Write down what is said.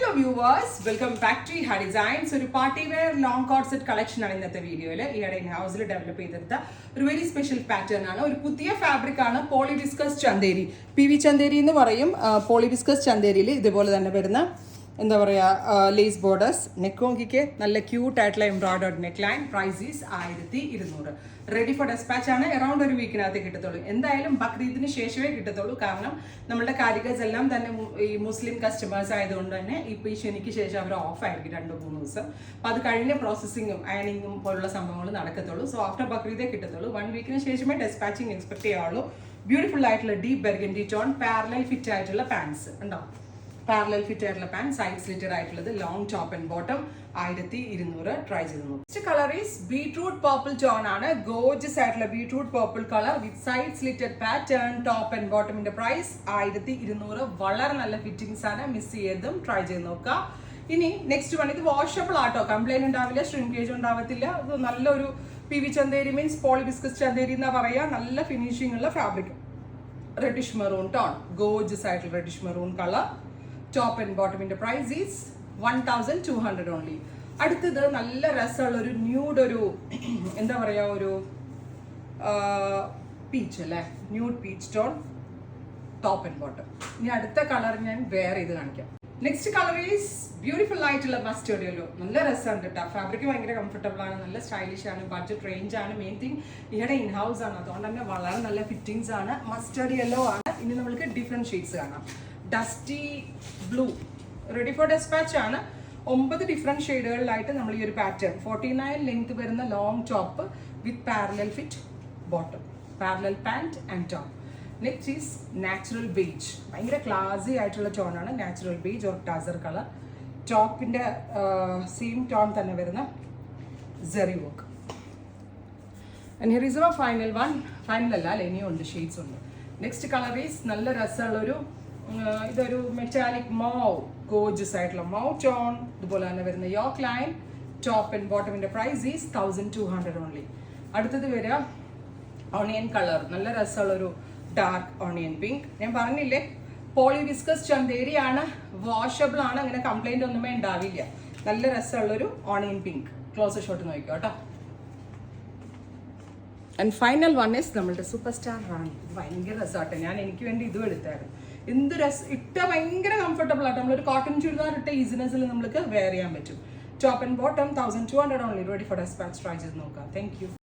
Hello viewers, welcome back to Iha Designs. ഒരു party wear long coat set collection ആണ് ഇന്നത്തെ വീഡിയോയിൽ. ഈയിടെ ഇൻ ഹൗസിൽ ഡെവലപ്പ് ചെയ്തെടുത്ത ഒരു വെരി സ്പെഷ്യൽ പാറ്റേൺ ആണ്. ഒരു പുതിയ ഫാബ്രിക് ആണ് poly viscose Chanderi. PV Chanderi എന്ന് പറയും. പോളി വിസ്കസ് ചന്തേരിയിൽ ഇതുപോലെ തന്നെ വരുന്ന എന്താ പറയുക ലേസ് ബോർഡേഴ്സ്, നെക്ക് നോക്കിക്ക് നല്ല ക്യൂട്ട് ആയിട്ടുള്ള embroidered neckline. Price is 1200. Ready for despatch ആണ്. അറൗണ്ട് ഒരു വീക്കിനകത്ത് കിട്ടത്തുള്ളൂ. എന്തായാലും ബക്രീദിന് ശേഷമേ കിട്ടത്തുള്ളൂ. കാരണം നമ്മുടെ കാരിഗേഴ്സ് എല്ലാം തന്നെ ഈ മുസ്ലിം കസ്റ്റമേഴ്സ് ആയതുകൊണ്ട് തന്നെ ഇപ്പോൾ ഈ ശനിക്ക് ശേഷം അവർ ഓഫ് ആയിരിക്കും 2-3 ദിവസം. അപ്പോൾ അത് കഴിഞ്ഞ പ്രോസസ്സിങ്ങും അയണിങ്ങും പോലുള്ള സംഭവങ്ങൾ നടക്കത്തുള്ളൂ. സോ ആഫ്റ്റർ ബക്രീദേ കിട്ടത്തുള്ളൂ. 1 വീക്കിന് ശേഷമേ ഡെസ്പാച്ചിങ് എക്സ്പെക്ട് ചെയ്യാവുള്ളൂ. ബ്യൂട്ടിഫുൾ ആയിട്ടുള്ള deep burgundy tone parallel fit ആയിട്ടുള്ള പാൻസ് ഉണ്ടോ? പാരലൽ ഫിറ്റ് ആയിട്ടുള്ള പാൻറ്, സൈഡ് സ്ലിറ്റഡ് ആയിട്ടുള്ളത്, long top and bottom. 1200. Try ചെയ്ത് നോക്കും. Next colour is beetroot purple tone ആണ്. ഗോർജിയസ് ആയിട്ടുള്ള beetroot purple colour with side slitted pattern, top and ബോട്ടമിന്റെ price 1200. വളരെ നല്ല ഫിറ്റിംഗ്സ് ആണ്, മിസ് ചെയ്യരുതും. ട്രൈ ചെയ്ത് നോക്കുക. ഇനി നെക്സ്റ്റ് വൺ, ഇത് വാഷബിൾ ആട്ടോ, കംപ്ലൈന്റ് ഉണ്ടാവില്ല, ഷ്രിങ്കേജ് ഉണ്ടാവത്തില്ല. ഇത് നല്ലൊരു PV Chanderi means poly viscose Chanderi എന്നാ പറയാ. നല്ല ഫിനിഷിംഗ് ഉള്ള fabric. Reddish maroon tone, gorgeous ആയിട്ടുള്ള reddish maroon colour. Top and ബോട്ടമിന്റെ പ്രൈസ് ഈസ് 1200 ഓൺലി. അടുത്തത് നല്ല രസമുള്ള ഒരു ന്യൂഡ്, ഒരു എന്താ പറയാ, ഒരു പീച്ച് അല്ലേ, nude peach tone, top and bottom. ഇനി അടുത്ത കളർ ഞാൻ വേറെ ഇത് കാണിക്കാം. നെക്സ്റ്റ് കളർ ഈസ് ബ്യൂട്ടിഫുൾ ആയിട്ടുള്ള മസ്റ്റേർഡ് യെല്ലോ. നല്ല രസമുണ്ട് കേട്ടോ. ഫാബ്രിക് ഭയങ്കര കംഫർട്ടബിൾ ആണ്, നല്ല സ്റ്റൈലിഷ് ആണ്, ബഡ്ജറ്റ് റേഞ്ച് ആണ്. മെയിൻ തിങ് ഇവിടെ ഇൻ ഹൗസ് ആണ്, അതുകൊണ്ട് തന്നെ വളരെ നല്ല ഫിറ്റിംഗ്സ് ആണ്. മസ്റ്റേർഡ് യെല്ലോ ആണ്. ഇനി നമുക്ക് ഡിഫറെന്റ് ഷെയ്ഡ്സ് കാണാം. Dusty blue, ready for despatch ആണ്. 9 ഡിഫറെന്റ് ഷെയ്ഡുകളിലായിട്ട് നമ്മൾ ഈ ഒരു പാറ്റേൺ. 49 ലെങ്ത് വരുന്ന long top with parallel fit bottom, parallel pant and top. Next is natural beige. ഭയങ്കര ക്ലാസി ആയിട്ടുള്ള ടോണാണ് natural beige or tussar colour. ടോപ്പിന്റെ സെയിം ടോൺ തന്നെ വരുന്ന സെറി work. And here is a final one. Final അല്ല, ഇനിയും ഉണ്ട്, ഷെയ്ഡ്സ് ഉണ്ട്. നെക്സ്റ്റ് കളർ ഈസ് നല്ല രസമുള്ളൊരു ഇതൊരു മെറ്റാലിക് മൗ, ഗോർജിയസ് ആയിട്ടുള്ള മൗ ടോൺ. ഇതുപോലെ തന്നെ വരുന്ന യോക്ക് ലൈൻ, ടോപ്പ് ആൻഡ് ബോട്ടമിന്റെ പ്രൈസ് ഈസ് 1200 ഓൺലി. അടുത്തത് വരിക ഓണിയൻ കളർ. നല്ല രസമുള്ളൊരു ഡാർക്ക് ഓണിയൻ പിങ്ക്. ഞാൻ പറഞ്ഞില്ലേ പോളി വിസ്കസ് ചന്തേരി ആണ്, വാഷബിൾ ആണ്, അങ്ങനെ കംപ്ലൈന്റ് ഒന്നുമേ ഉണ്ടാവില്ല. നല്ല രസമുള്ളൊരു ഓണിയൻ പിങ്ക്. ക്ലോസ് ഷോട്ട് നോക്കിക്കോ കേട്ടോ. ആൻഡ് ഫൈനൽ വൺ ഈസ് നമ്മളുടെ സൂപ്പർ സ്റ്റാർ റാണി. ഭയങ്കര രസമാട്ടെ. ഞാൻ എനിക്ക് വേണ്ടി ഇതും എടുത്തായിരുന്നു. എന്ത് രസം, ഇട്ട ഭയങ്കര കംഫർട്ടബിൾ ആയിട്ട്. നമ്മളൊരു കോട്ടൺ ചുരിദാർ ഇട്ട ഈസിനെസ്സിൽ നമുക്ക് വെയർ ചെയ്യാൻ പറ്റും. Top and bottom 1200 only. Ready for despatch. Try ചെയ്ത് നോക്കാം. Thank U.